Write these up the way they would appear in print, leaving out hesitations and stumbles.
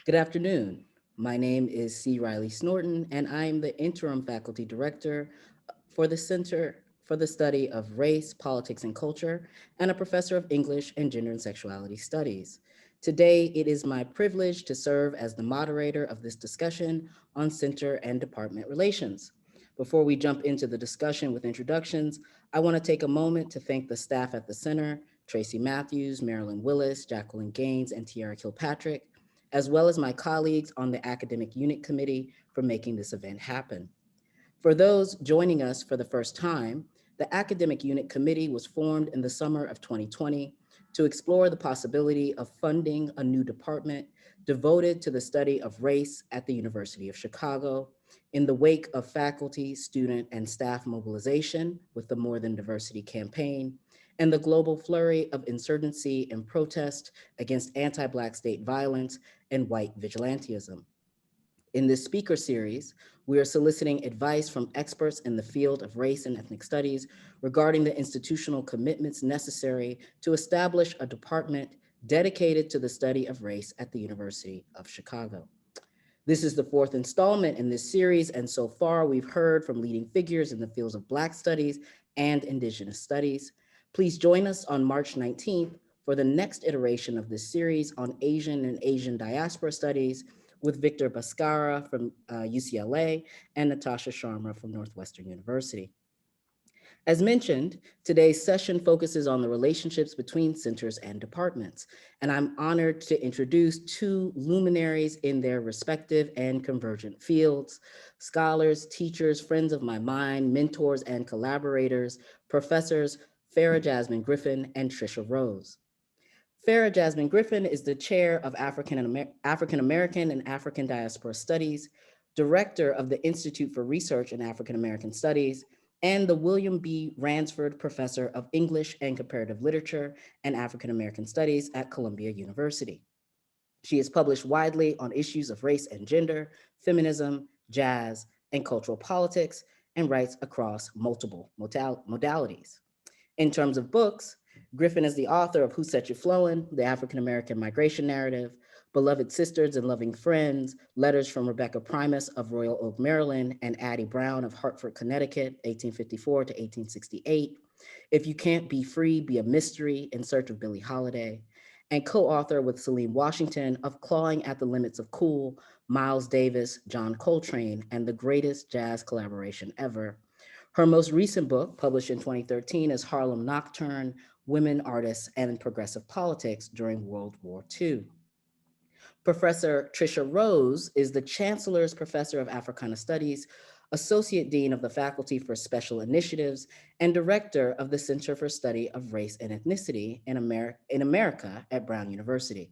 Good afternoon. My name is C. Riley Snorton, and I am the interim faculty director for the Center for the Study of Race, Politics, and Culture, and a professor of English and Gender and Sexuality Studies. Today, it is my privilege to serve as the moderator of this discussion on center and department relations. Before we jump into the discussion with introductions, I want to take a moment to thank the staff at the center, Tracy Matthews, Marilyn Willis, Jacqueline Gaines, and Tiara Kilpatrick, as well as my colleagues on the Academic Unit Committee for making this event happen. For those joining us for the first time, the Academic Unit Committee was formed in the summer of 2020 to explore the possibility of funding a new department devoted to the study of race at the University of Chicago in the wake of faculty, student, and staff mobilization with the More Than Diversity campaign and the global flurry of insurgency and protest against anti-Black state violence and white vigilantism. In this speaker series, we are soliciting advice from experts in the field of race and ethnic studies regarding the institutional commitments necessary to establish a department dedicated to the study of race at the University of Chicago. This is the fourth installment in this series, and so far we've heard from leading figures in the fields of Black studies and Indigenous studies. Please join us on March 19th for the next iteration of this series on Asian and Asian diaspora studies with Victor Bhaskara from UCLA and Natasha Sharma from Northwestern University. As mentioned, today's session focuses on the relationships between centers and departments, and I'm honored to introduce two luminaries in their respective and convergent fields, scholars, teachers, friends of my mind, mentors, and collaborators, Professors Farah Jasmine Griffin and Tricia Rose. Farah Jasmine Griffin is the chair of African American and African Diaspora Studies, director of the Institute for Research in African American Studies, and the William B. Ransford Professor of English and Comparative Literature and African American Studies at Columbia University. She has published widely on issues of race and gender, feminism, jazz, and cultural politics, and writes across multiple modalities. In terms of books, Griffin is the author of Who Set You Flowin', The African American Migration Narrative, Beloved Sisters and Loving Friends, Letters from Rebecca Primus of Royal Oak, Maryland, and Addie Brown of Hartford, Connecticut, 1854 to 1868, If You Can't Be Free, Be a Mystery, In Search of Billie Holiday, and co-author with Salim Washington of Clawing at the Limits of Cool, Miles Davis, John Coltrane, and the Greatest Jazz Collaboration Ever. Her most recent book, published in 2013, is Harlem Nocturne, Women, Artists, and Progressive Politics During World War II. Professor Tricia Rose is the Chancellor's Professor of Africana Studies, Associate Dean of the Faculty for Special Initiatives, and Director of the Center for Study of Race and Ethnicity in America at Brown University.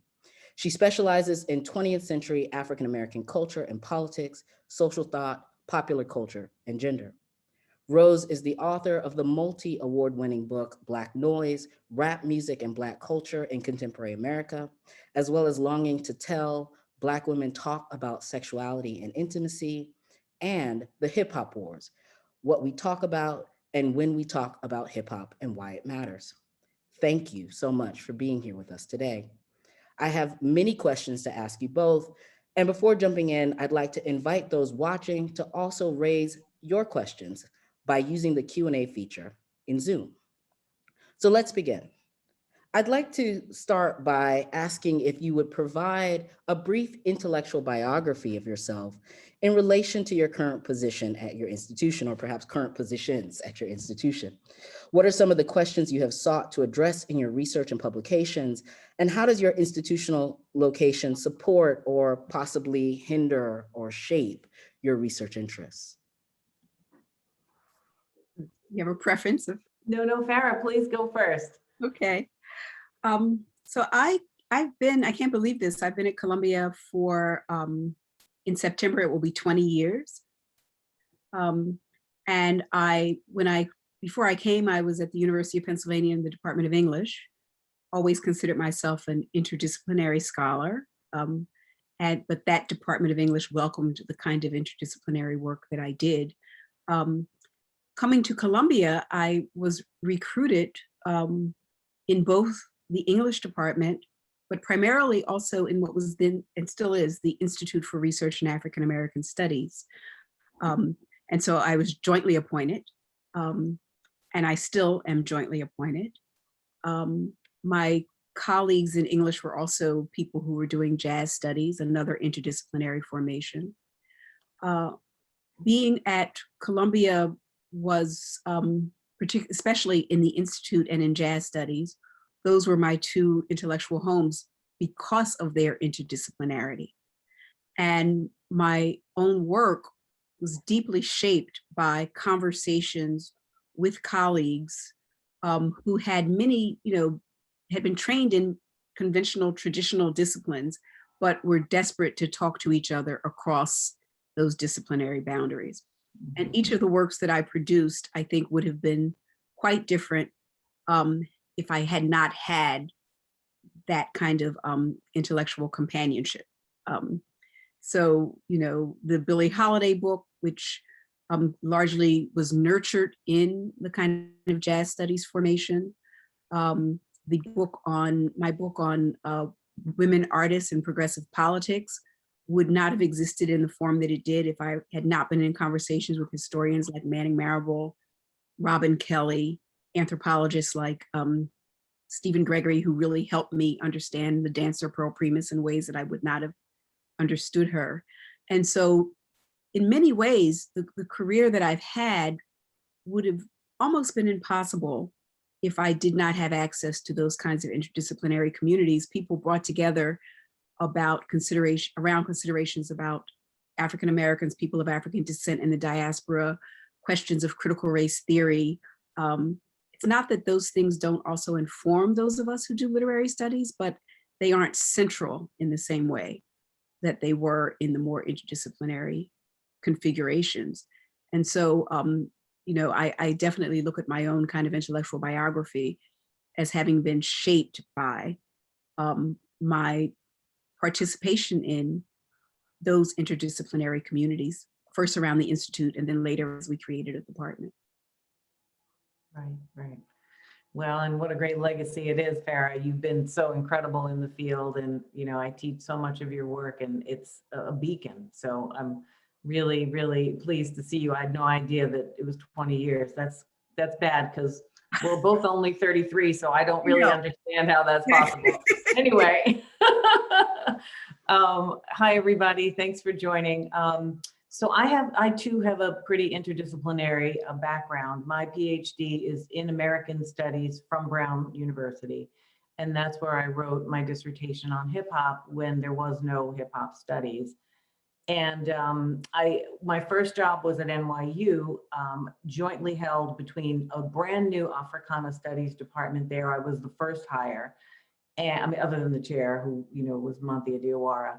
She specializes in 20th century African American culture and politics, social thought, popular culture, and gender. Rose is the author of the multi-award-winning book, Black Noise, Rap Music and Black Culture in Contemporary America, as well as Longing to Tell, Black Women Talk About Sexuality and Intimacy, and The Hip Hop Wars, What We Talk About and When We Talk About Hip Hop and Why It Matters. Thank you so much for being here with us today. I have many questions to ask you both, and before jumping in, I'd like to invite those watching to also raise your questions by using the Q&A feature in Zoom. So let's begin. I'd like to start by asking if you would provide a brief intellectual biography of yourself in relation to your current position at your institution, or perhaps current positions at your institution. What are some of the questions you have sought to address in your research and publications, and how does your institutional location support or possibly hinder or shape your research interests? You have a preference of? No, Farah, please go first. Okay. So I can't believe this. I've been at Columbia for, in September, it will be 20 years. And before I came, I was at the University of Pennsylvania in the Department of English, always considered myself an interdisciplinary scholar. But that Department of English welcomed the kind of interdisciplinary work that I did. Coming to Columbia, I was recruited in both the English department, but primarily also in what was then and still is the Institute for Research in African American Studies. And so I was jointly appointed, and I still am jointly appointed. My colleagues in English were also people who were doing jazz studies, another interdisciplinary formation. Being at Columbia was, especially in the Institute and in jazz studies, those were my two intellectual homes because of their interdisciplinarity. And my own work was deeply shaped by conversations with colleagues who had many, had been trained in conventional, traditional disciplines, but were desperate to talk to each other across those disciplinary boundaries. And each of the works that I produced, I think, would have been quite different if I had not had that kind of intellectual companionship. So, the Billie Holiday book, which largely was nurtured in the kind of jazz studies formation, my book on women artists and progressive politics would not have existed in the form that it did if I had not been in conversations with historians like Manning Marable, Robin Kelly, anthropologists like Stephen Gregory, who really helped me understand the dancer Pearl Primus in ways that I would not have understood her. And so in many ways, the career that I've had would have almost been impossible if I did not have access to those kinds of interdisciplinary communities, people brought together around considerations about African Americans, people of African descent in the diaspora, questions of critical race theory. It's not that those things don't also inform those of us who do literary studies, but they aren't central in the same way that they were in the more interdisciplinary configurations. And so, I definitely look at my own kind of intellectual biography as having been shaped by my participation in those interdisciplinary communities, first around the Institute and then later as we created a department. Right. Well, and what a great legacy it is, Farah. You've been so incredible in the field, and I teach so much of your work, and it's a beacon. So I'm really, really pleased to see you. I had no idea that it was 20 years. That's bad because we're both only 33, so I don't really understand how that's possible. Anyway, hi everybody. Thanks for joining. So I too have a pretty interdisciplinary background. My PhD is in American Studies from Brown University. And that's where I wrote my dissertation on hip hop when there was no hip hop studies. And my first job was at NYU, jointly held between a brand new Africana Studies department there. I was the first hire, and other than the chair who, was Manthia Diawara.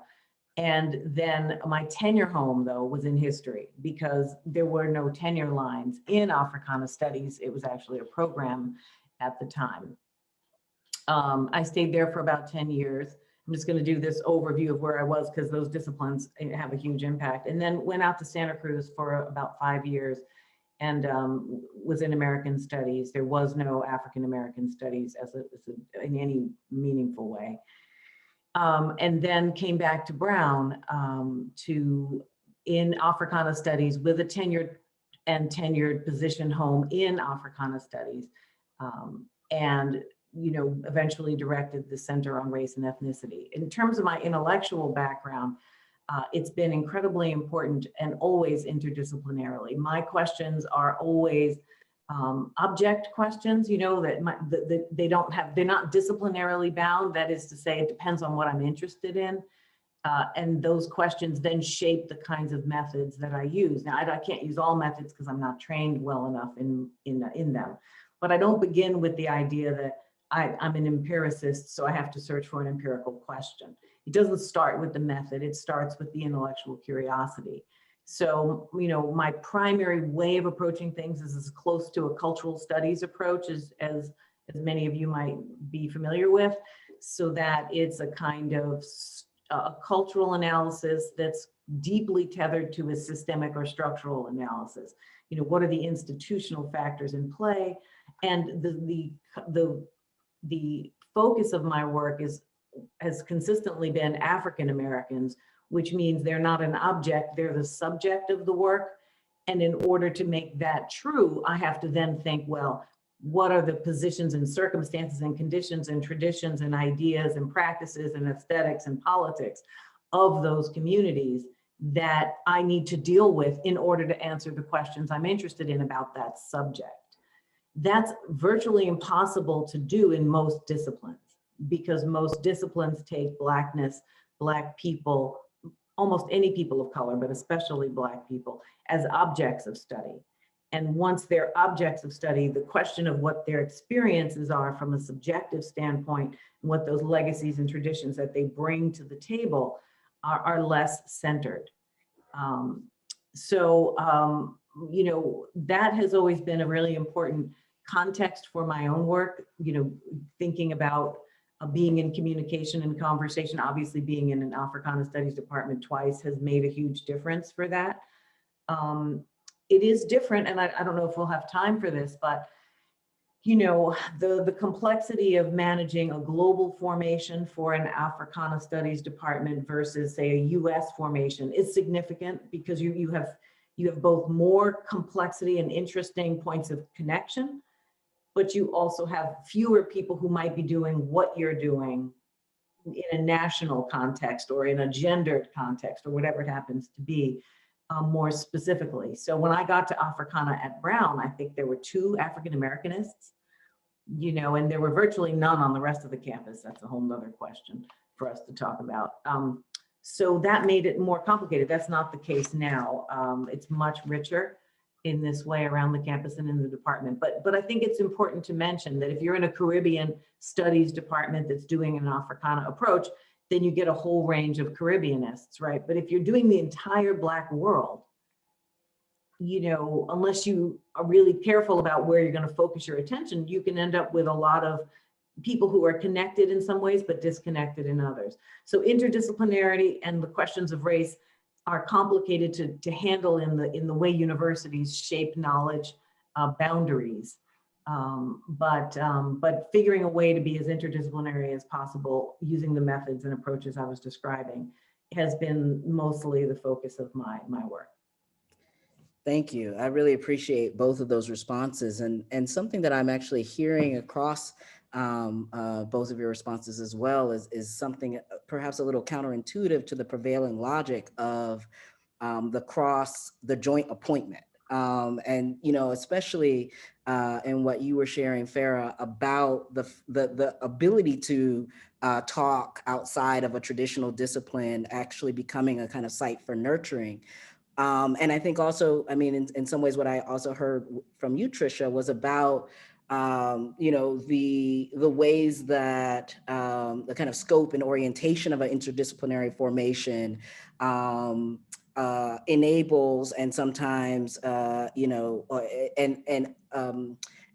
And then my tenure home, though, was in history because there were no tenure lines in Africana Studies. It was actually a program at the time. I stayed there for about 10 years. I'm just going to do this overview of where I was because those disciplines have a huge impact. And then went out to Santa Cruz for about 5 years and was in American Studies. There was no African American Studies in any meaningful way. And then came back to Brown in Africana Studies with a tenured position home in Africana Studies, and eventually directed the Center on Race and Ethnicity. In terms of my intellectual background, it's been incredibly important and always interdisciplinarily. My questions are always object questions, that they're not disciplinarily bound. That is to say, it depends on what I'm interested in. And those questions then shape the kinds of methods that I use. Now, I can't use all methods because I'm not trained well enough in them. But I don't begin with the idea that I'm an empiricist, so I have to search for an empirical question. It doesn't start with the method. It starts with the intellectual curiosity. So, my primary way of approaching things is as close to a cultural studies approach as many of you might be familiar with, so that it's a kind of a cultural analysis that's deeply tethered to a systemic or structural analysis. What are the institutional factors in play, and the the focus of my work has consistently been African Americans, which means they're not an object, they're the subject of the work. And in order to make that true, I have to then think, well, what are the positions and circumstances and conditions and traditions and ideas and practices and aesthetics and politics of those communities that I need to deal with in order to answer the questions I'm interested in about that subject. That's virtually impossible to do in most disciplines, because most disciplines take Blackness, Black people, almost any people of color, but especially Black people, as objects of study. And once they're objects of study, the question of what their experiences are from a subjective standpoint and what those legacies and traditions that they bring to the table are less centered. You know, that has always been a really important context for my own work, you know, thinking about being in communication and conversation. Obviously being in an Africana Studies department twice has made a huge difference for that. It is different, and I don't know if we'll have time for this, but you know, the complexity of managing a global formation for an Africana Studies department versus, say, a US formation is significant, because you have both more complexity and interesting points of connection, but you also have fewer people who might be doing what you're doing in a national context or in a gendered context or whatever it happens to be. More specifically. So when I got to Africana at Brown, I think there were 2 African Americanists, you know, and there were virtually none on the rest of the campus. That's a whole nother question for us to talk about. So that made it more complicated. That's not the case now. It's much richer in this way around the campus and in the department. But I think it's important to mention that if you're in a Caribbean studies department that's doing an Africana approach, then you get a whole range of Caribbeanists, right? But if you're doing the entire Black world, you know, unless you are really careful about where you're going to focus your attention, you can end up with a lot of people who are connected in some ways, but disconnected in others. So interdisciplinarity and the questions of race are complicated to handle in the way universities shape knowledge boundaries. But figuring a way to be as interdisciplinary as possible using the methods and approaches I was describing has been mostly the focus of my work. Thank you. I really appreciate both of those responses, and something that I'm actually hearing across both of your responses as well is something perhaps a little counterintuitive to the prevailing logic of the joint appointment. And, you know, especially in what you were sharing, Farah, about the ability to talk outside of a traditional discipline actually becoming a kind of site for nurturing. And I think also, I mean, in some ways, what I also heard from you, Tricia, was about you know, the ways that the kind of scope and orientation of an interdisciplinary formation enables and sometimes, you know,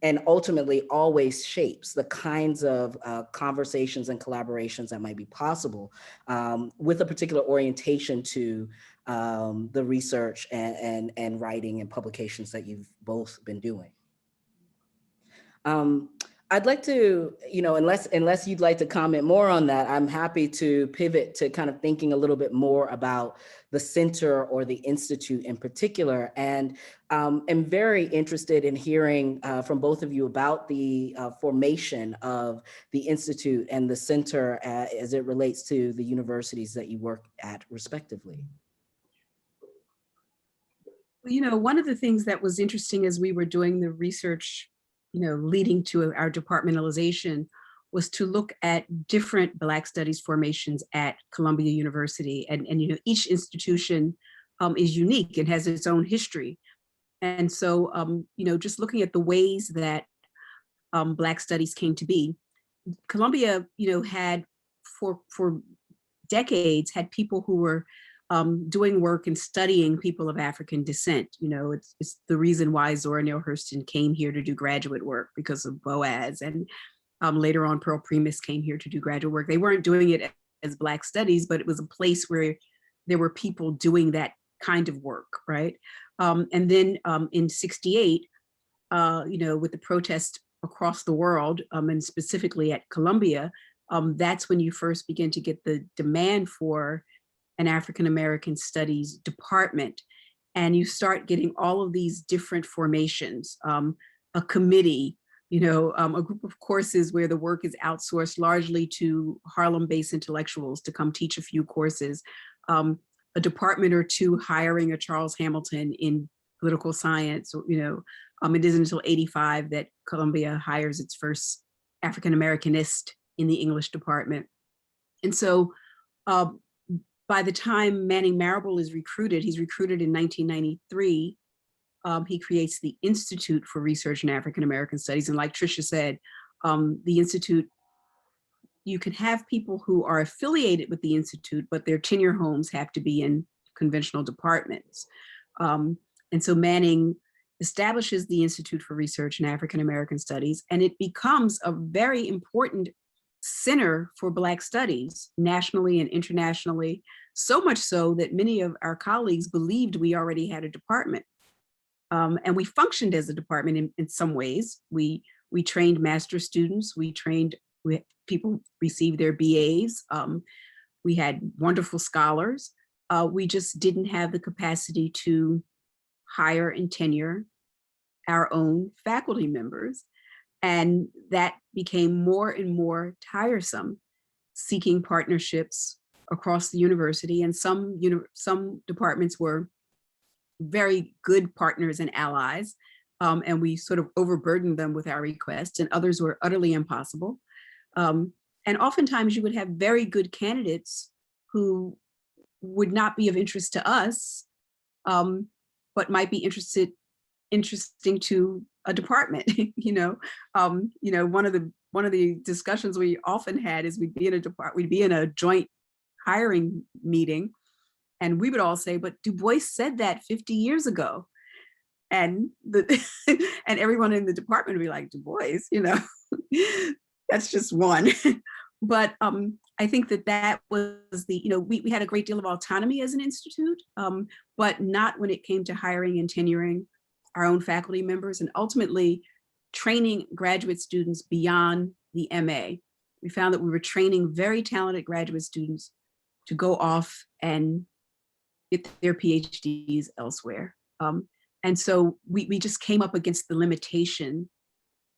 and ultimately always shapes the kinds of conversations and collaborations that might be possible with a particular orientation to the research and writing and publications that you've both been doing. I'd like to, you know, unless you'd like to comment more on that, I'm happy to pivot to kind of thinking a little bit more about the center or the institute in particular. And am very interested in hearing from both of you about the formation of the institute and the center as it relates to the universities that you work at respectively. You know, one of the things that was interesting as we were doing the research, you know, leading to our departmentalization, was to look at different Black studies formations at Columbia University. And you know, each institution is unique and has its own history. And so, you know, just looking at the ways that Black studies came to be, Columbia, you know, had for decades had people who were doing work and studying people of African descent. You know, it's the reason why Zora Neale Hurston came here to do graduate work, because of Boaz. And later on, Pearl Primus came here to do graduate work. They weren't doing it as Black studies, but it was a place where there were people doing that kind of work, right? And then in '68, you know, with the protest across the world, and specifically at Columbia, that's when you first begin to get the demand for an African American Studies department. And you start getting all of these different formations, a committee, a group of courses where the work is outsourced largely to Harlem-based intellectuals to come teach a few courses, a department or two hiring a Charles Hamilton in political science. It isn't until '85 that Columbia hires its first African Americanist in the English department. And so by the time Manning Marable is recruited, he's recruited in 1993, he creates the Institute for Research in African American Studies. And like Tricia said, the Institute, you can have people who are affiliated with the Institute, but their tenure homes have to be in conventional departments. And so Manning establishes the Institute for Research in African American Studies, and it becomes a very important center for Black studies nationally and internationally, so much so that many of our colleagues believed we already had a department. And we functioned as a department in some ways. We trained master students, people received their BAs. We had wonderful scholars. We just didn't have the capacity to hire and tenure our own faculty members. And that became more and more tiresome, seeking partnerships across the university. And some departments were very good partners and allies, and we sort of overburdened them with our requests, and others were utterly impossible. And oftentimes you would have very good candidates who would not be of interest to us, but might be interesting to a department. One of the discussions we often had is we'd be in a joint hiring meeting, and we would all say, but Du Bois said that 50 years ago. And and everyone in the department would be like, Du Bois, that's just one. But I think that was we had a great deal of autonomy as an institute, but not when it came to hiring and tenuring our own faculty members, and ultimately training graduate students beyond the MA. We found that we were training very talented graduate students to go off and get their PhDs elsewhere. And so we just came up against the limitation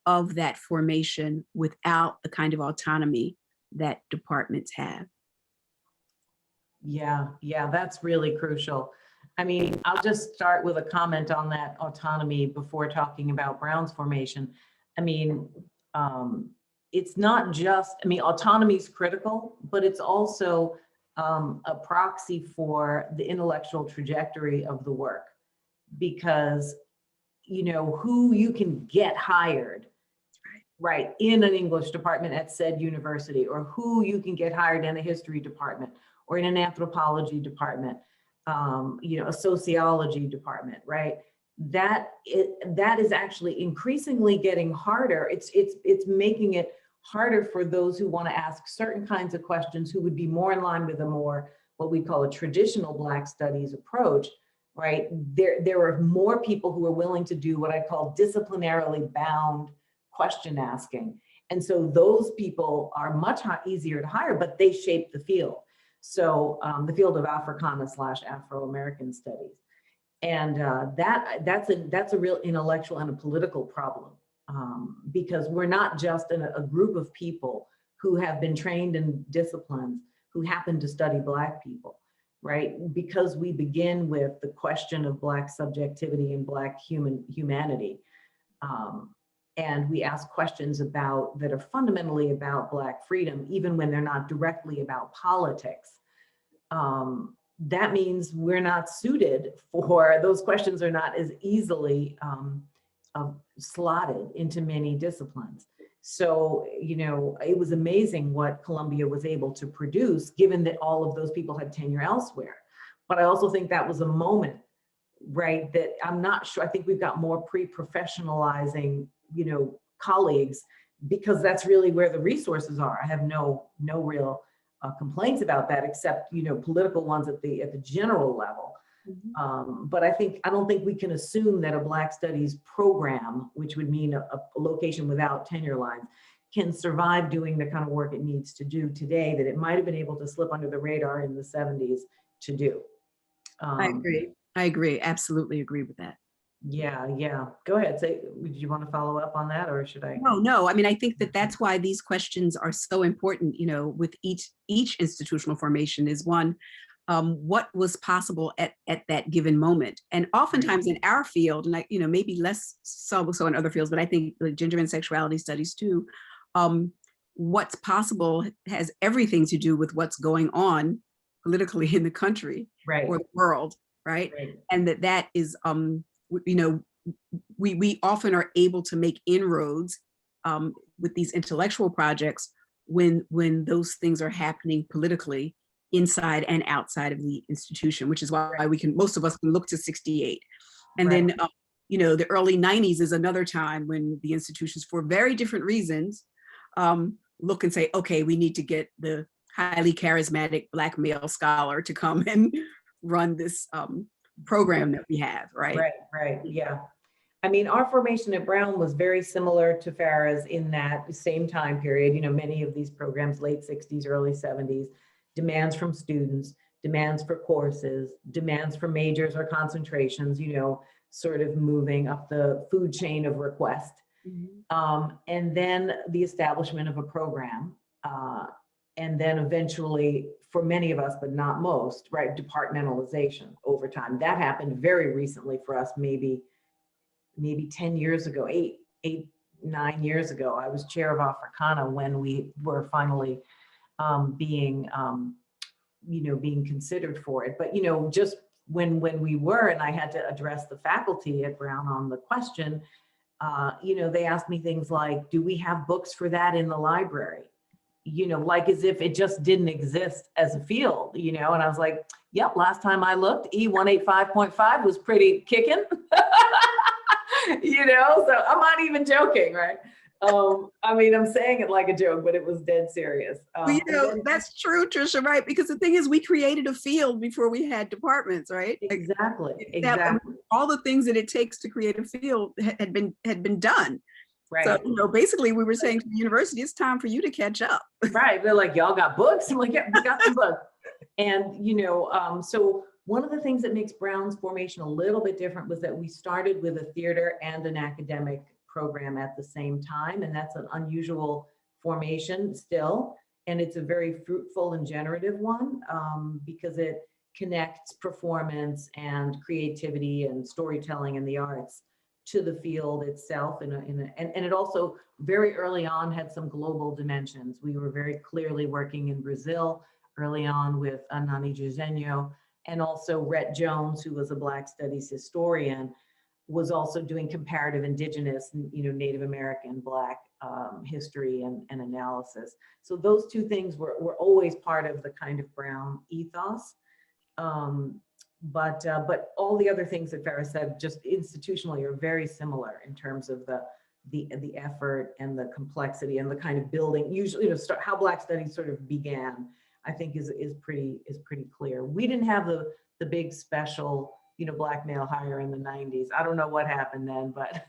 of that formation without the kind of autonomy that departments have. Yeah, that's really crucial. I mean, I'll just start with a comment on that autonomy before talking about Brown's formation. I mean, it's not just, autonomy is critical, but it's also a proxy for the intellectual trajectory of the work, because who you can get hired, right, in an English department at said university, or who you can get hired in a history department or in an anthropology department, a sociology department, right? That is actually increasingly getting harder. It's making it harder for those who want to ask certain kinds of questions, who would be more in line with a more, what we call a traditional Black studies approach, right? There are more people who are willing to do what I call disciplinarily bound question asking. And so those people are much easier to hire, but they shape the field. So the field of Africana/Afro-American studies. And that's a real intellectual and a political problem, because we're not just a group of people who have been trained in disciplines who happen to study Black people, right? Because we begin with the question of Black subjectivity and Black humanity. And we ask questions that are fundamentally about Black freedom, even when they're not directly about politics. That means we're not suited for, those questions are not as easily slotted into many disciplines. So, it was amazing what Columbia was able to produce, given that all of those people had tenure elsewhere. But I also think that was a moment, right, that I'm not sure, I think we've got more pre-professionalizing, colleagues, because that's really where the resources are. I have no real complaints about that, except, political ones at the general level. But I don't think we can assume that a Black Studies program, which would mean a location without tenure lines, can survive doing the kind of work it needs to do today that it might have been able to slip under the radar in the 70s to do. I agree. I agree. Absolutely agree with that. Yeah, yeah. Go ahead. Say, would you want to follow up on that, or should I? No. I mean, I think that that's why these questions are so important. You know, with each institutional formation is one, what was possible at that given moment, and oftentimes in our field, and maybe less so in other fields, but I think like gender and sexuality studies too. What's possible has everything to do with what's going on politically in the country or the world, right? And that is we often are able to make inroads with these intellectual projects when those things are happening politically inside and outside of the institution, which is why most of us can look to 68. And then the early 90s is another time when the institutions, for very different reasons, look and say, okay, we need to get the highly charismatic Black male scholar to come and run this program that we have, right? Right, yeah. I mean, our formation at Brown was very similar to Farah's in that same time period. You know, many of these programs, late 60s, early 70s, demands from students, demands for courses, demands for majors or concentrations, sort of moving up the food chain of request. And then the establishment of a program. And then eventually, for many of us, but not most, right, departmentalization over time. That happened very recently for us, maybe 10 years ago, 9 years ago. I was chair of Africana when we were finally being considered for it. But, just when we were, and I had to address the faculty at Brown on the question, they asked me things like, do we have books for that in the library? Like as if it just didn't exist as a field, and I was like, yep, last time I looked, E185.5 was pretty kicking, so I'm not even joking, right? I mean, I'm saying it like a joke, but it was dead serious. That's true, Tricia, right? Because the thing is, we created a field before we had departments, right? Exactly. All the things that it takes to create a field had been done. Right. So, basically we were saying to the university, it's time for you to catch up. Right. They're like, y'all got books? I'm like, yeah, we got some books. And, so one of the things that makes Brown's formation a little bit different was that we started with a theater and an academic program at the same time. And that's an unusual formation still. And it's a very fruitful and generative one because it connects performance and creativity and storytelling and the arts to the field itself, and it also very early on had some global dimensions. We were very clearly working in Brazil early on with Anani Juzenyo, and also Rhett Jones, who was a Black Studies historian, was also doing comparative Indigenous, Native American, Black history and analysis. So those two things were always part of the kind of Brown ethos. But all the other things that Farah said, just institutionally, are very similar in terms of the effort and the complexity and the kind of building. Usually, how Black Studies sort of began, I think, is pretty clear. We didn't have the big special, Black male hire in the 90s. I don't know what happened then, but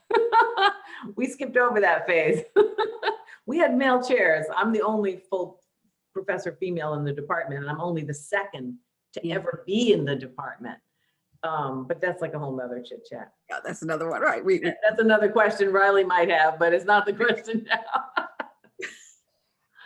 we skipped over that phase. We had male chairs. I'm the only full professor female in the department, and I'm only the second to ever be in the department. But that's like a whole nother chit chat. Yeah, that's another one, right? That's another question Riley might have, but it's not the question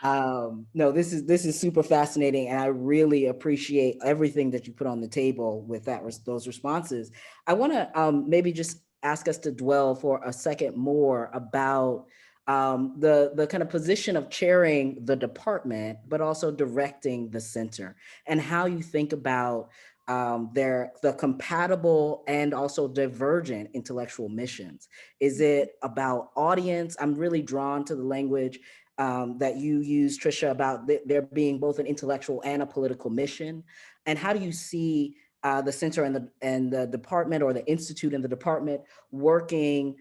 now. No, this is super fascinating, and I really appreciate everything that you put on the table with those responses. I want to maybe just ask us to dwell for a second more about the kind of position of chairing the department, but also directing the center, and how you think about the compatible and also divergent intellectual missions. Is it about audience? I'm really drawn to the language that you use, Tricia, about there being both an intellectual and a political mission. And how do you see the center and the department, or the institute and the department, working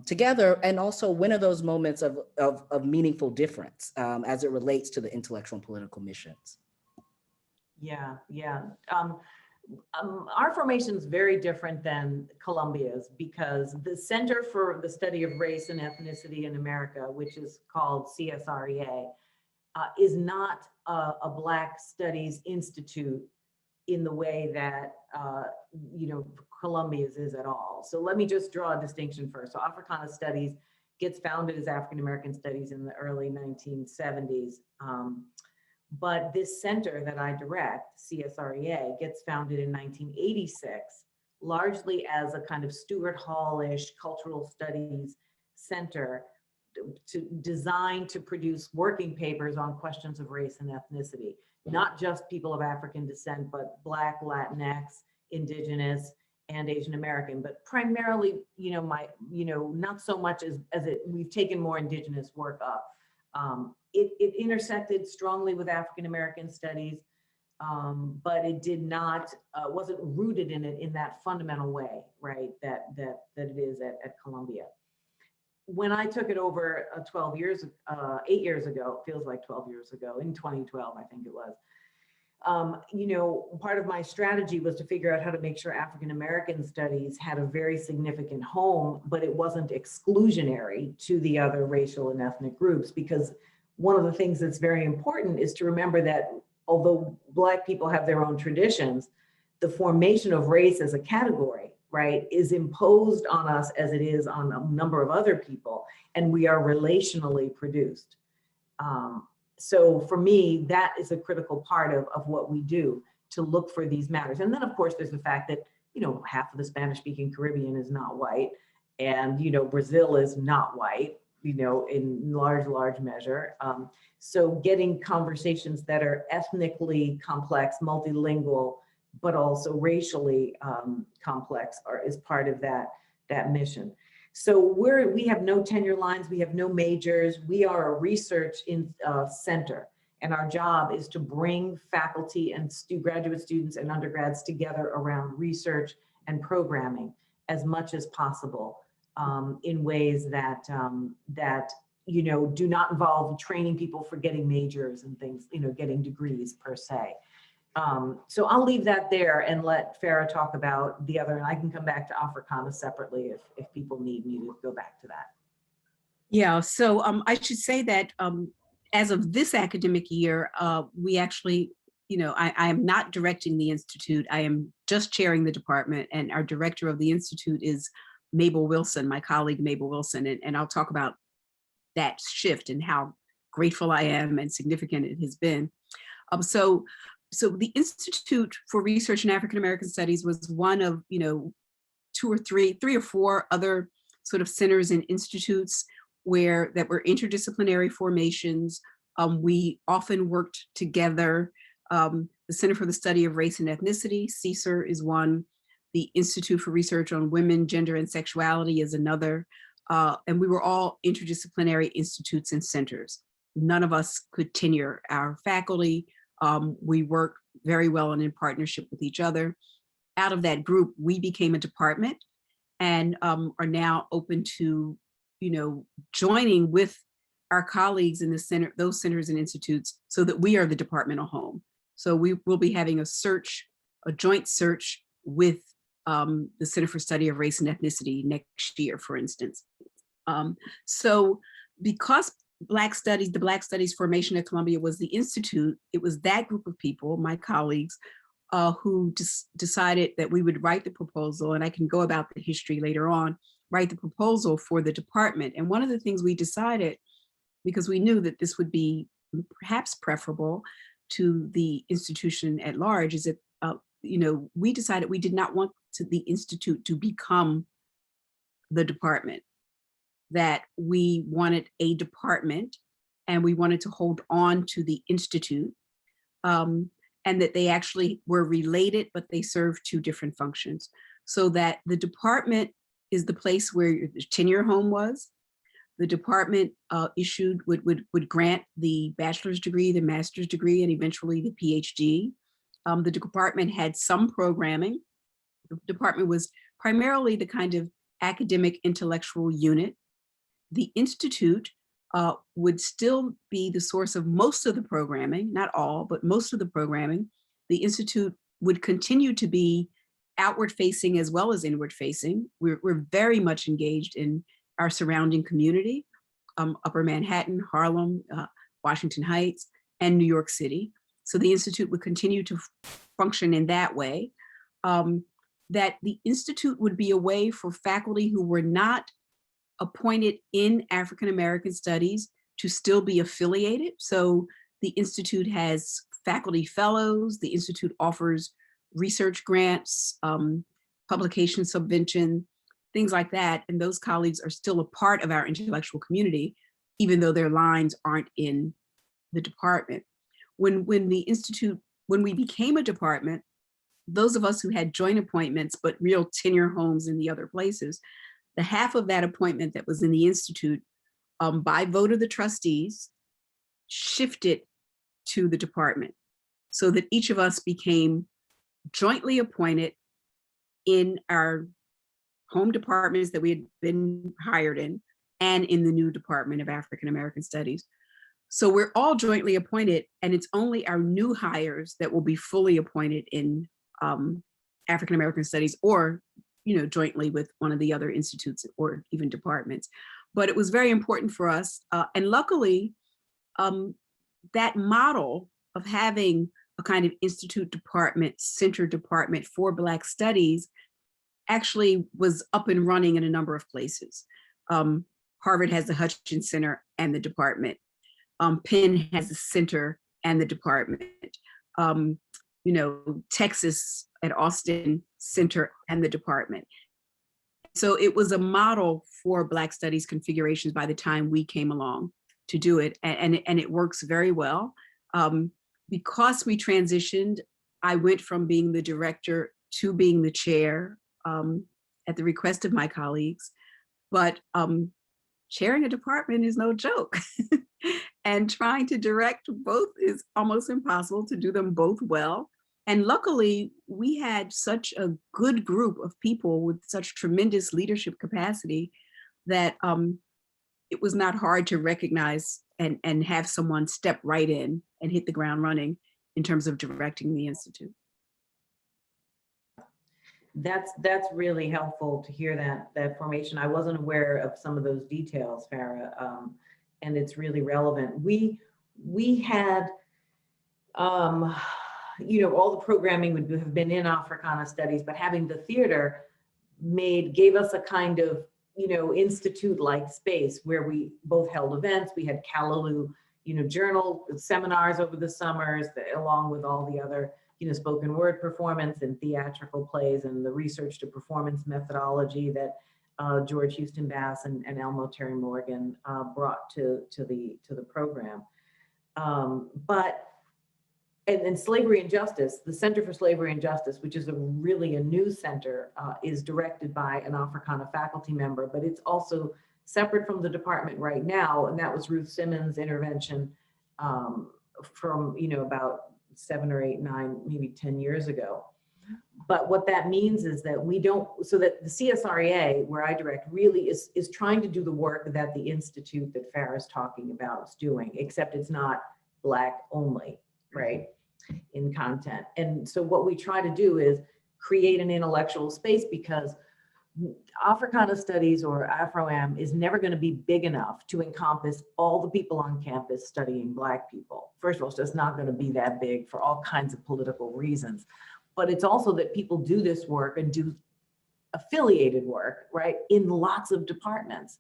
together? And also, when are those moments of meaningful difference as it relates to the intellectual and political missions? Yeah. Our formation is very different than Columbia's because the Center for the Study of Race and Ethnicity in America, which is called CSREA, is not a Black Studies Institute in the way that Columbia's is at all. So let me just draw a distinction first. So Africana Studies gets founded as African American Studies in the early 1970s. But this center that I direct, CSREA, gets founded in 1986, largely as a kind of Stuart Hall-ish cultural studies center designed to produce working papers on questions of race and ethnicity, not just people of African descent, but Black, Latinx, Indigenous, and Asian American, but primarily, not so much as we've taken more Indigenous work up. It intersected strongly with African American studies, but it did not, wasn't rooted in it in that fundamental way, right, that it is at Columbia. When I took it over 8 years ago, it feels like 12 years ago, in 2012, I think it was, part of my strategy was to figure out how to make sure African American studies had a very significant home, but it wasn't exclusionary to the other racial and ethnic groups, because one of the things that's very important is to remember that although Black people have their own traditions, the formation of race as a category, right, is imposed on us as it is on a number of other people, and we are relationally produced. So for me, that is a critical part of what we do, to look for these matters. And then of course, there's the fact that, half of the Spanish-speaking Caribbean is not white, and, Brazil is not white, in large measure. So getting conversations that are ethnically complex, multilingual, but also racially complex is part of that mission. So we have no tenure lines, we have no majors, we are a research center, and our job is to bring faculty and graduate students and undergrads together around research and programming as much as possible, in ways that do not involve training people for getting majors and things, getting degrees per se. So I'll leave that there and let Farah talk about the other, and I can come back to Africana separately if people need me to go back to that. Yeah, so I should say that as of this academic year, we actually, I am not directing the Institute. I am just chairing the department, and our director of the Institute is Mabel Wilson, my colleague Mabel Wilson, and I'll talk about that shift and how grateful I am and significant it has been. So the Institute for Research in African American Studies was one of, three or four other sort of centers and institutes that were interdisciplinary formations. We often worked together. The Center for the Study of Race and Ethnicity, CSER, is one. The Institute for Research on Women, Gender, and Sexuality is another. And we were all interdisciplinary institutes and centers. None of us could tenure our faculty. We work very well and in partnership with each other. Out of that group, we became a department and are now open to, joining with our colleagues in the center, those centers and institutes, so that we are the departmental home. So we will be having a joint search with the Center for Study of Race and Ethnicity next year, for instance. So because the Black Studies formation at Columbia was the Institute, it was that group of people, my colleagues, who decided that we would write the proposal, and I can go about the history later on, write the proposal for the department. And one of the things we decided, because we knew that this would be perhaps preferable to the institution at large, is that, we decided we did not want the Institute to become the department, that we wanted a department and we wanted to hold on to the Institute, and that they actually were related, but they serve two different functions. So that the department is the place where the tenure home was. The department would grant the bachelor's degree, the master's degree, and eventually the PhD. The department had some programming. The department was primarily the kind of academic intellectual unit. The Institute would still be the source of most of the programming, not all, but most of the programming. The Institute would continue to be outward facing as well as inward facing. We're very much engaged in our surrounding community, Upper Manhattan, Harlem, Washington Heights, and New York City. So the Institute would continue to function in that way. That the Institute would be a way for faculty who were not appointed in African American Studies to still be affiliated. So the Institute has faculty fellows, the Institute offers research grants, publication subvention, things like that. And those colleagues are still a part of our intellectual community, even though their lines aren't in the department. When we became a department, those of us who had joint appointments, but real tenure homes in the other places, the half of that appointment that was in the Institute, by vote of the trustees, shifted to the department, so that each of us became jointly appointed in our home departments that we had been hired in, and in the new Department of African American Studies. So we're all jointly appointed, and it's only our new hires that will be fully appointed in African American Studies, or jointly with one of the other institutes or even departments. But it was very important for us, and luckily, that model of having a kind of institute department, center department for Black Studies actually was up and running in a number of places. Harvard has the Hutchins Center and the department. Penn has the center and the department. Texas at Austin Center and the department. So it was a model for Black Studies configurations by the time we came along to do it, and it works very well. Because we transitioned, I went from being the director to being the chair at the request of my colleagues, but chairing a department is no joke. And trying to direct both is almost impossible, to do them both well. And luckily, we had such a good group of people with such tremendous leadership capacity that it was not hard to recognize and have someone step right in and hit the ground running in terms of directing the Institute. That's really helpful to hear that formation. I wasn't aware of some of those details, Farah, and it's really relevant. We had, all the programming would have been in Africana Studies, but having the theater gave us a kind of, institute-like space where we both held events. We had Callaloo, journal seminars over the summers, along with all the other, spoken word performance and theatrical plays, and the research to performance methodology that George Houston Bass and Elmo Terry Morgan brought to the program. And Slavery and Justice, the Center for Slavery and Justice, which is really a new center, is directed by an Africana faculty member, but it's also separate from the department right now. And that was Ruth Simmons' intervention from, about 7 or 8, 9, maybe 10 years ago. But what that means is that so that the CSREA, where I direct, really is trying to do the work that the institute that Farah's talking about is doing, except it's not Black only, right, in content. And so what we try to do is create an intellectual space, because Africana Studies or Afro-Am is never going to be big enough to encompass all the people on campus studying Black people. First of all, it's just not going to be that big for all kinds of political reasons. But it's also that people do this work and do affiliated work, right, in lots of departments.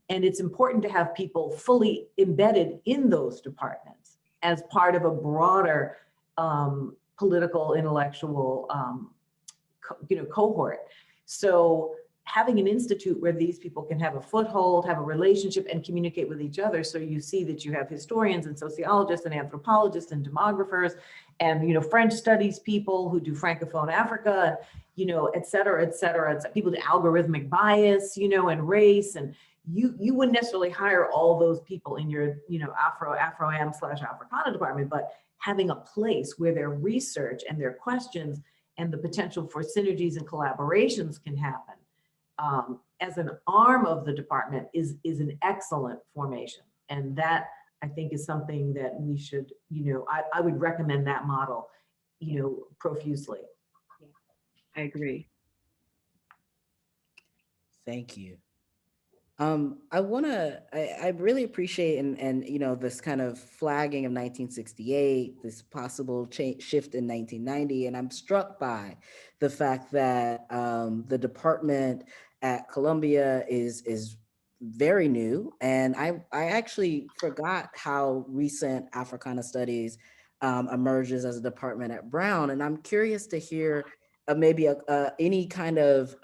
And it's important to have people fully embedded in those departments as part of a broader political, intellectual, cohort. So having an institute where these people can have a foothold, have a relationship, and communicate with each other. So you see that you have historians and sociologists and anthropologists and demographers and, French studies people who do Francophone Africa, et cetera, et cetera. People do algorithmic bias, and race. And you wouldn't necessarily hire all those people in your, Afro-Am/Africana department, but having a place where their research and their questions and the potential for synergies and collaborations can happen as an arm of the department is an excellent formation. And that, I think, is something that we should, I would recommend that model profusely. I agree. Thank you. I really appreciate and this kind of flagging of 1968, this possible shift in 1990, and I'm struck by the fact that the department at Columbia is very new, and I actually forgot how recent Africana Studies emerges as a department at Brown, and I'm curious to hear maybe any kind of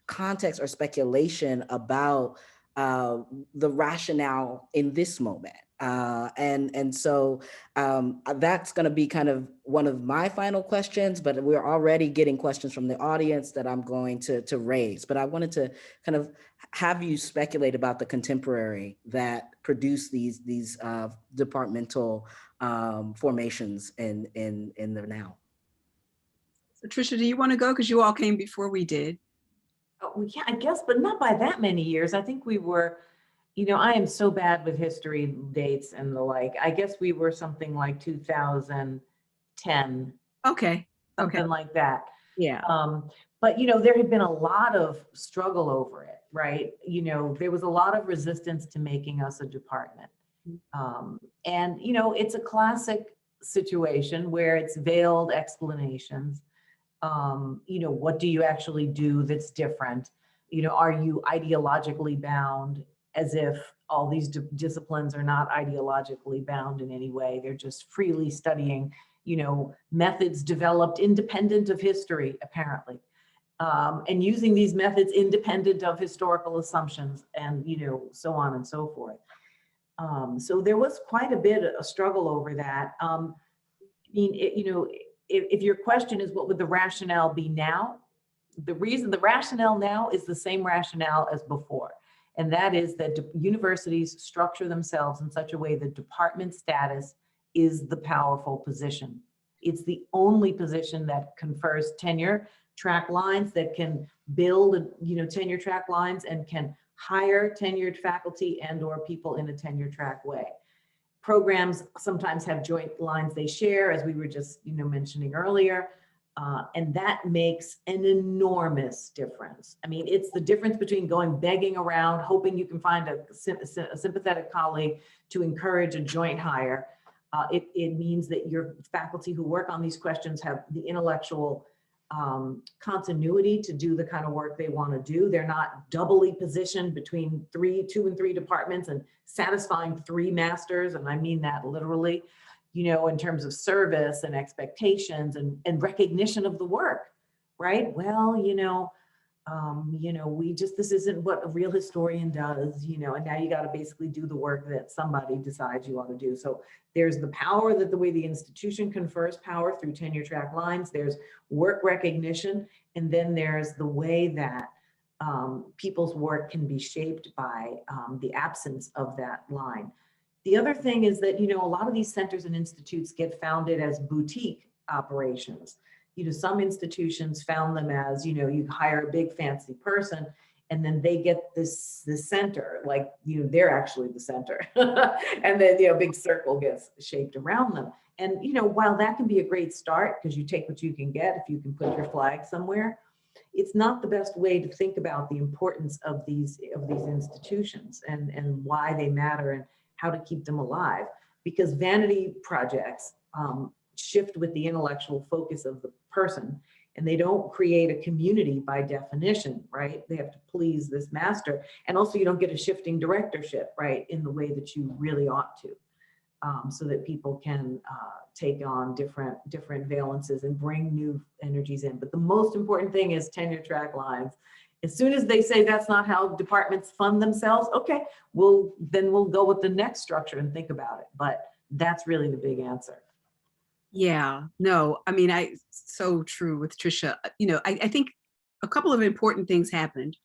context or speculation about the rationale in this moment. And so that's going to be kind of one of my final questions, but we're already getting questions from the audience that I'm going to raise. But I wanted to kind of have you speculate about the contemporary that produced these departmental formations in the now. So Tricia, do you want to go? Because you all came before we did. Oh, yeah, I guess, but not by that many years. I think we were, I am so bad with history dates and the like. I guess we were something like 2010, Okay. something like that. Yeah. But, there had been a lot of struggle over it, right? There was a lot of resistance to making us a department. And, it's a classic situation where it's veiled explanations. What do you actually do that's different? Are you ideologically bound, as if all these disciplines are not ideologically bound in any way? They're just freely studying, methods developed independent of history, apparently, and using these methods independent of historical assumptions, and, so on and so forth. So there was quite a bit of a struggle over that. If your question is what would the rationale be now, the rationale now is the same rationale as before. And that is that universities structure themselves in such a way that department status is the powerful position. It's the only position that confers tenure track lines, that can build, tenure track lines, and can hire tenured faculty and or people in a tenure track way. Programs sometimes have joint lines they share, as we were just mentioning earlier, and that makes an enormous difference. I mean, it's the difference between going begging around, hoping you can find a sympathetic colleague to encourage a joint hire. It means that your faculty who work on these questions have the intellectual continuity to do the kind of work they want to do. They're not doubly positioned between 2 and 3 departments and satisfying 3 masters. And I mean that literally, in terms of service and expectations and recognition of the work, right? Well, this isn't what a real historian does, and now you got to basically do the work that somebody decides you ought to do. So there's the power, that the way the institution confers power through tenure track lines, there's work recognition, and then there's the way that people's work can be shaped by the absence of that line. The other thing is that, a lot of these centers and institutes get founded as boutique operations. Some institutions found them as, you hire a big fancy person and then they get this center, like, they're actually the center. And then, a big circle gets shaped around them. And, while that can be a great start, because you take what you can get, if you can put your flag somewhere, it's not the best way to think about the importance of these institutions and why they matter and how to keep them alive. Because vanity projects shift with the intellectual focus of the person, and they don't create a community by definition, right? They have to please this master. And also you don't get a shifting directorship, right, in the way that you really ought to, so that people can take on different valences and bring new energies in. But the most important thing is tenure track lines. As soon as they say that's not how departments fund themselves, okay, we'll go with the next structure and think about it. But that's really the big answer. Yeah, no, I mean, so true with Tricia. I think a couple of important things happened.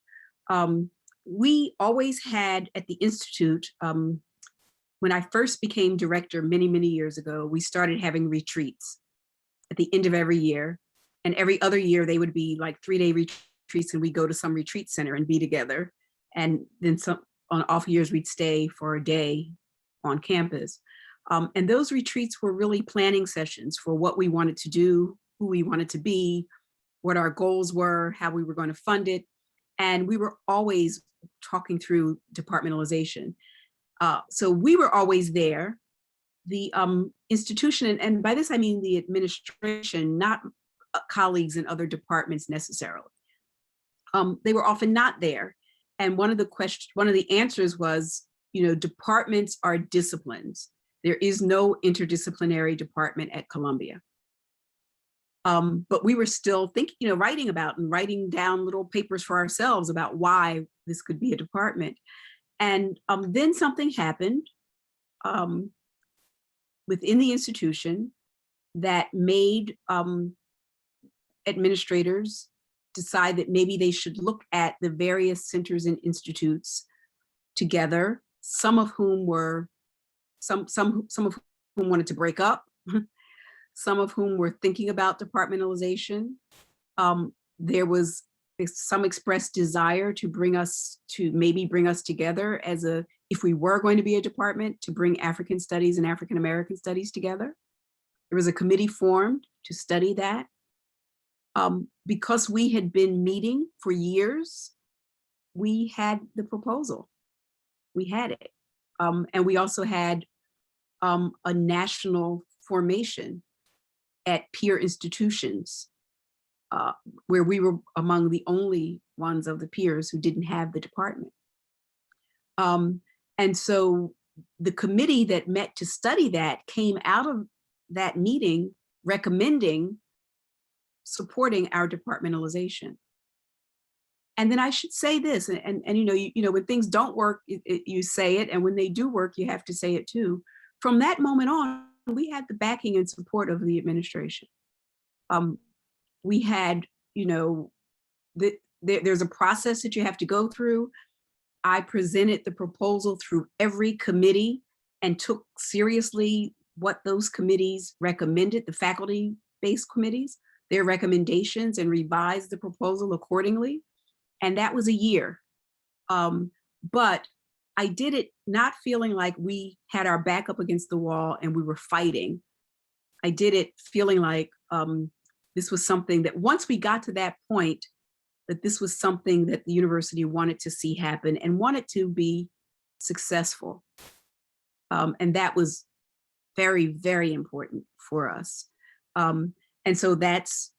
We always had at the Institute, when I first became director many, many years ago, we started having retreats at the end of every year. And every other year they would be like 3-day retreats, and we'd go to some retreat center and be together. And then on off years, we'd stay for a day on campus. And those retreats were really planning sessions for what we wanted to do, who we wanted to be, what our goals were, how we were going to fund it. And we were always talking through departmentalization. So we were always there. The institution, and by this I mean the administration, not colleagues in other departments necessarily. They were often not there. And one of the answers was, departments are disciplines. There is no interdisciplinary department at Columbia. But we were still thinking, writing about and writing down little papers for ourselves about why this could be a department. And then something happened within the institution that made administrators decide that maybe they should look at the various centers and institutes together, some of whom wanted to break up, some of whom were thinking about departmentalization. There was some expressed desire to bring us together if we were going to be a department, to bring African studies and African American studies together. There was a committee formed to study that. Because we had been meeting for years, we had the proposal. We had it. And we also had a national formation at peer institutions where we were among the only ones of the peers who didn't have the department. And so the committee that met to study that came out of that meeting supporting our departmentalization. And then I should say this, and when things don't work, you say it, and when they do work, you have to say it too. From that moment on, we had the backing and support of the administration. We had, there's a process that you have to go through. I presented the proposal through every committee and took seriously what those committees recommended, the faculty-based committees, their recommendations, and revised the proposal accordingly. And that was a year. But I did it not feeling like we had our back up against the wall and we were fighting. I did it feeling like this was something that once we got to that point, that this was something that the university wanted to see happen and wanted to be successful. And that was very, very important for us. And so that's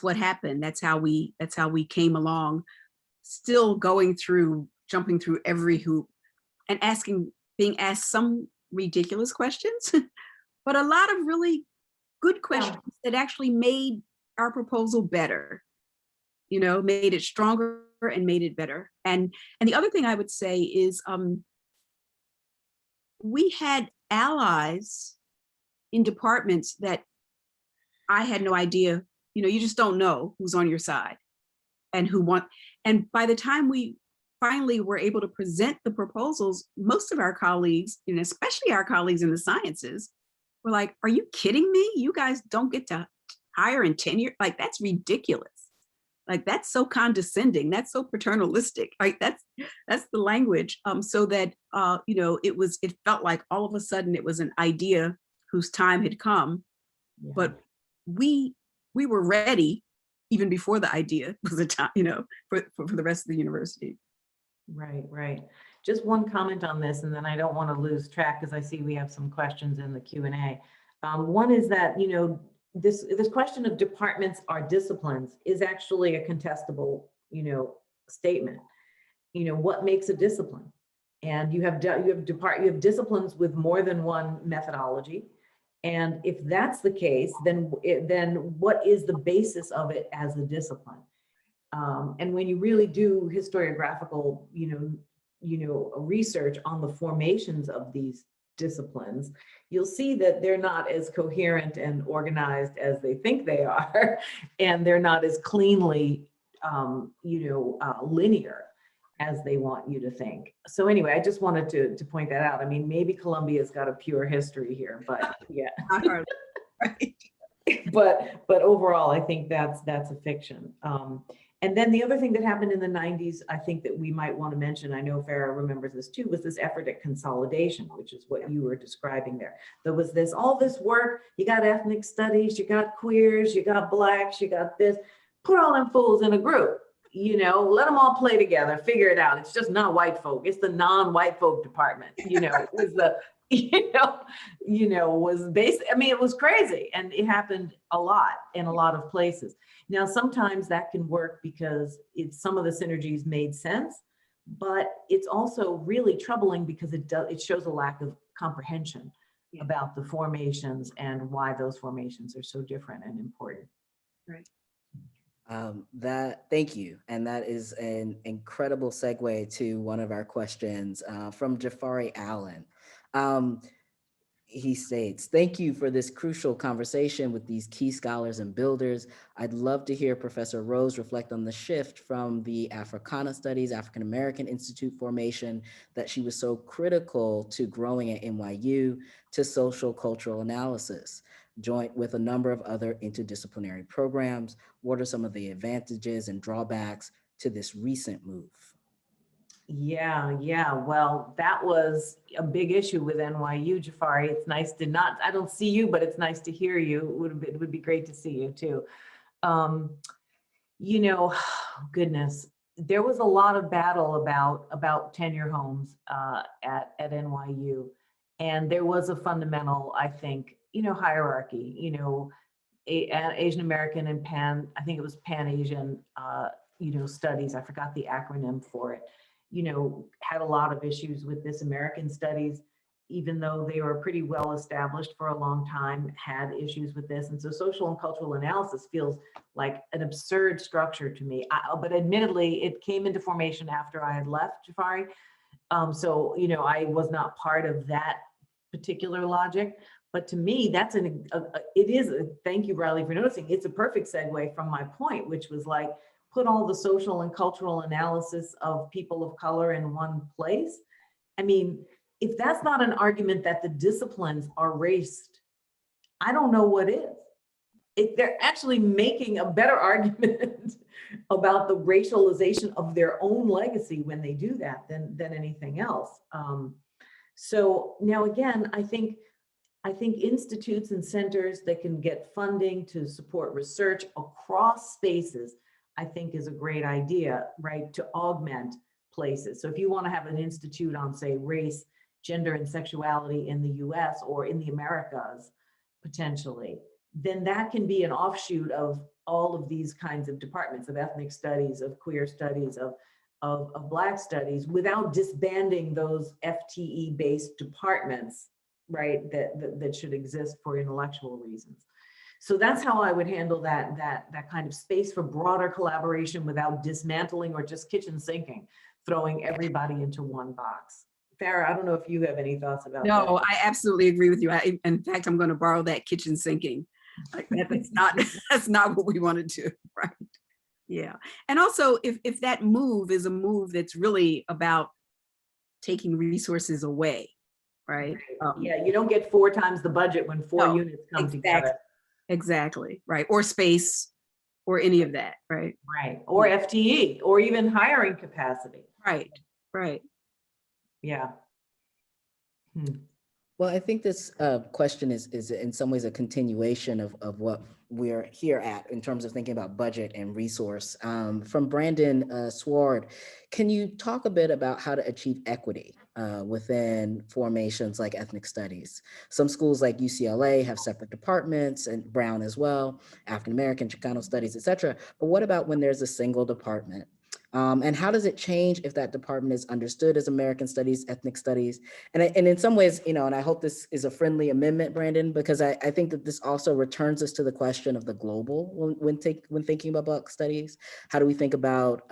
what happened. That's how we came along, still jumping through every hoop and being asked some ridiculous questions, but a lot of really good questions that actually made our proposal better, made it stronger and made it better. And the other thing I would say is we had allies in departments that I had no idea, you just don't know who's on your side and and by the time we finally were able to present the proposals, most of our colleagues, and especially our colleagues in the sciences, were like, are you kidding me? You guys don't get to hire and tenure? Like, that's ridiculous. Like, that's so condescending. That's so paternalistic. Right? That's the language. So that, it felt like all of a sudden it was an idea whose time had come, but we were ready even before the idea was a time, for the rest of the university. Right. Just one comment on this, and then I don't want to lose track because I see we have some questions in the Q&A. One is that, this question of departments are disciplines is actually a contestable, statement. What makes a discipline? And you have disciplines with more than one methodology. And if that's the case, then what is the basis of it as a discipline? And when you really do historiographical, research on the formations of these disciplines, you'll see that they're not as coherent and organized as they think they are, and they're not as cleanly, linear as they want you to think. So anyway, I just wanted to point that out. I mean, maybe Columbia's got a pure history here, but yeah. Right. but overall, I think that's a fiction. And then the other thing that happened in the 90s, I think that we might want to mention, I know Farah remembers this too, was this effort at consolidation, which is what you were describing there. There was all this work, you got ethnic studies, you got queers, you got blacks, you got this, put all them fools in a group, let them all play together, figure it out. It's just not white folk, it's the non-white folk department, it was the, was based, it was crazy, and it happened a lot in a lot of places. Now, sometimes that can work because some of the synergies made sense, but it's also really troubling because it shows a lack of comprehension about the formations and why those formations are so different and important. Right. Thank you. And that is an incredible segue to one of our questions from Jafari Allen. He states, thank you for this crucial conversation with these key scholars and builders. I'd love to hear Professor Rose reflect on the shift from the Africana Studies, African American Institute formation that she was so critical to growing at NYU to social cultural analysis, joint with a number of other interdisciplinary programs. What are some of the advantages and drawbacks to this recent move? Yeah. Well, that was a big issue with NYU, Jafari. It's nice to I don't see you, but it's nice to hear you. It would be great to see you too. Goodness, there was a lot of battle about tenure homes at NYU. And there was a fundamental, I think, hierarchy, Asian American and I think it was Pan-Asian, studies. I forgot the acronym for it. Had a lot of issues with this American studies, even though they were pretty well established for a long time, had issues with this. And so social and cultural analysis feels like an absurd structure to me. But admittedly, it came into formation after I had left, Jafari. So, I was not part of that particular logic. But to me, thank you, Riley, for noticing, it's a perfect segue from my point, which was like, put all the social and cultural analysis of people of color in one place. If that's not an argument that the disciplines are raced, I don't know what is. They're actually making a better argument about the racialization of their own legacy when they do that than anything else. So now again, I think institutes and centers that can get funding to support research across spaces, I think is a great idea, right? To augment places. So if you want to have an institute on, say, race, gender, and sexuality in the US or in the Americas, potentially, then that can be an offshoot of all of these kinds of departments of ethnic studies, of queer studies, of Black studies, without disbanding those FTE-based departments, right? That should exist for intellectual reasons. So that's how I would handle that kind of space for broader collaboration without dismantling or just kitchen sinking, throwing everybody into one box. Farah, I don't know if you have any thoughts about that. No, I absolutely agree with you. In fact, I'm going to borrow that kitchen sinking. Like that's not what we want to do, right? Yeah. And also, if that move is a move that's really about taking resources away, right? Yeah, you don't get 4 times the budget when 4 units come together. Exactly, right. Or space, or any of that, right? Right. Or FTE, or even hiring capacity. Right. Yeah. Well, I think this question is in some ways a continuation of what we're here at in terms of thinking about budget and resource. From Brandon Sward, can you talk a bit about how to achieve equity within formations like ethnic studies? Some schools like UCLA have separate departments, and Brown as well, African American, Chicano studies, et cetera. But what about when there's a single department? And how does it change if that department is understood as American studies, ethnic studies? And in some ways, and I hope this is a friendly amendment, Brandon, because I think that this also returns us to the question of the global when thinking about Black studies. How do we think about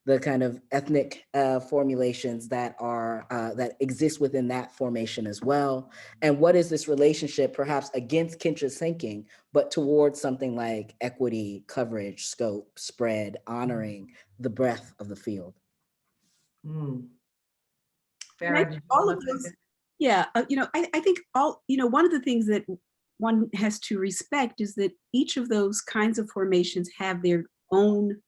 the kind of ethnic formulations that are that exist within that formation as well? And what is this relationship, perhaps against Kintra's thinking, but towards something like equity, coverage, scope, spread, honoring the breadth of the field? Farah, all of those, yeah, I think one of the things that one has to respect is that each of those kinds of formations have their own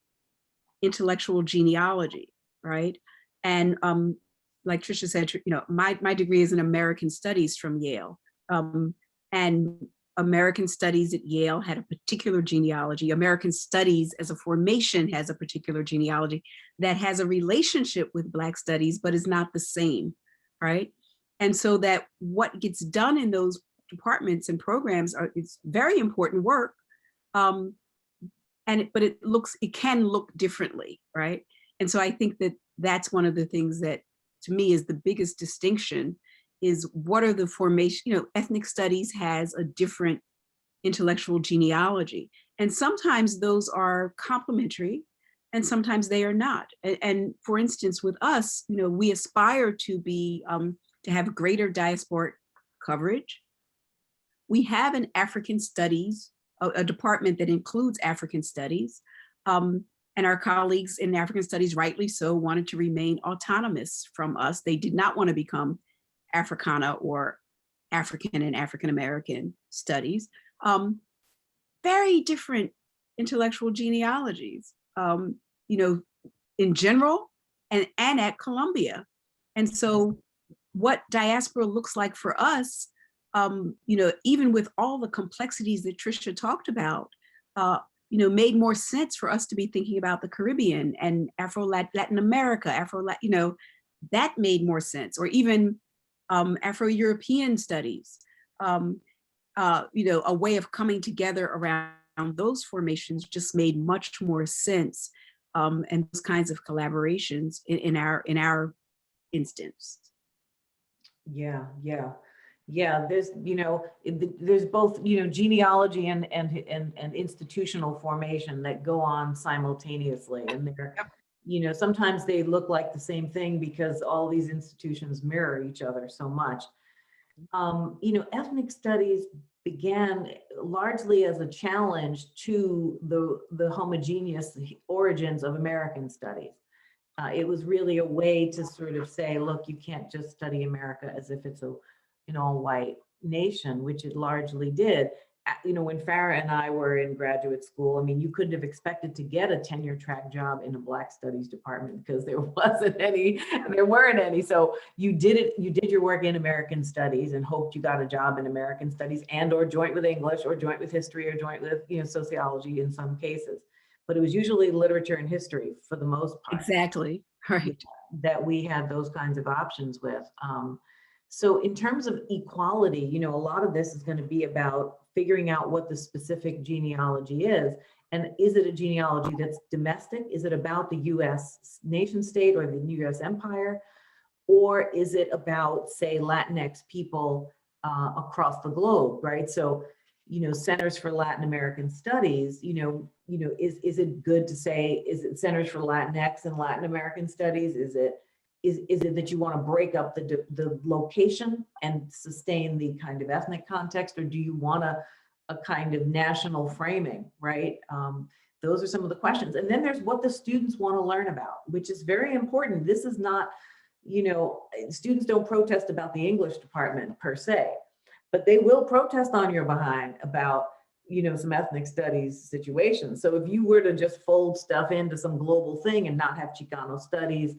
intellectual genealogy, right? And like Tricia said, my degree is in American Studies from Yale. And American Studies at Yale had a particular genealogy. American Studies as a formation has a particular genealogy that has a relationship with Black Studies, but is not the same, right? And so that what gets done in those departments and programs it's very important work. But it can look differently, right? And so I think that that's one of the things that to me is the biggest distinction is what are the formation, ethnic studies has a different intellectual genealogy. And sometimes those are complementary and sometimes they are not. And for instance, with us, we aspire to be, to have greater diasporic coverage. We have an African studies, a department that includes African studies. And our colleagues in African studies, rightly so, wanted to remain autonomous from us. They did not want to become Africana or African and African American studies. Very different intellectual genealogies, in general and at Columbia. And so what diaspora looks like for us, even with all the complexities that Tricia talked about, made more sense for us to be thinking about the Caribbean and Latin America, that made more sense, or even Afro-European studies, a way of coming together around those formations just made much more sense, and those kinds of collaborations in our instance. Yeah. There's, there's both, genealogy and institutional formation that go on simultaneously, and they're, sometimes they look like the same thing because all these institutions mirror each other so much. Ethnic studies began largely as a challenge to the homogeneous origins of American studies. It was really a way to sort of say, look, you can't just study America as if it's an all-white nation, which it largely did. When Farah and I were in graduate school, you couldn't have expected to get a tenure track job in a Black Studies department because there weren't any. So you did your work in American Studies and hoped you got a job in American Studies and or joint with English or joint with history or joint with, sociology in some cases. But it was usually literature and history for the most part. Exactly, right. That we had those kinds of options with. So in terms of equality, a lot of this is going to be about figuring out what the specific genealogy is. And is it a genealogy that's domestic? Is it about the US nation state or the US empire? Or is it about, say, Latinx people across the globe, right? So, Centers for Latin American Studies, is it good to say, is it Centers for Latinx and Latin American Studies? Is it that you want to break up the location and sustain the kind of ethnic context, or do you want a kind of national framing, right? Those are some of the questions. And then there's what the students want to learn about, which is very important. This is not, students don't protest about the English department per se, but they will protest on your behind about, some ethnic studies situations. So if you were to just fold stuff into some global thing and not have Chicano studies,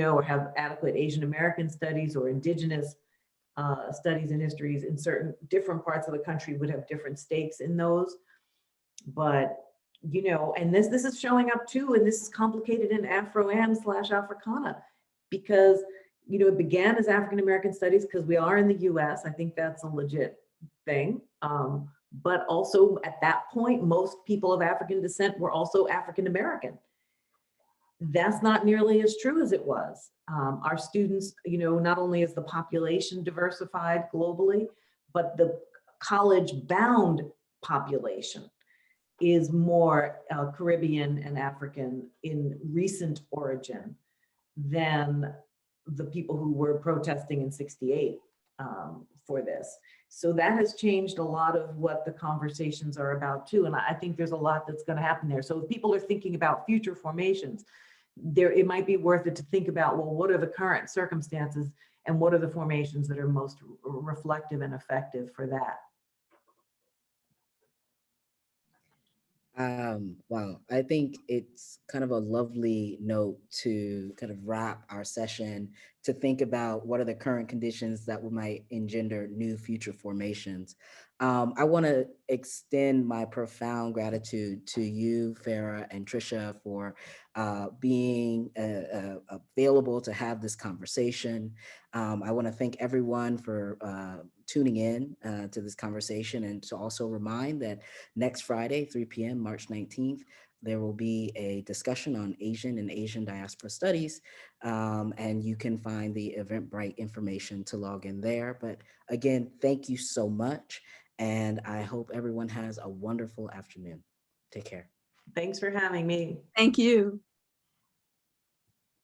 or have adequate Asian American studies or indigenous studies and histories in certain different parts of the country would have different stakes in those. But, and this is showing up too, and this is complicated in Afro-Am/Africana because, it began as African American studies because we are in the US. I think that's a legit thing. But also at that point, most people of African descent were also African American. That's not nearly as true as it was. Our students, not only is the population diversified globally, but the college-bound population is more Caribbean and African in recent origin than the people who were protesting in '68 for this. So that has changed a lot of what the conversations are about too. And I think there's a lot that's going to happen there. So if people are thinking about future formations, it might be worth it to think about, well, what are the current circumstances and what are the formations that are most reflective and effective for that? Wow, I think it's kind of a lovely note to kind of wrap our session, to think about what are the current conditions that might engender new future formations. I want to extend my profound gratitude to you, Farah and Tricia, for being available to have this conversation. I want to thank everyone for tuning in to this conversation, and to also remind that next Friday, 3 p.m., March 19th, there will be a discussion on Asian and Asian diaspora studies, and you can find the Eventbrite information to log in there. But again, thank you so much, and I hope everyone has a wonderful afternoon. Take care. Thanks for having me. Thank you.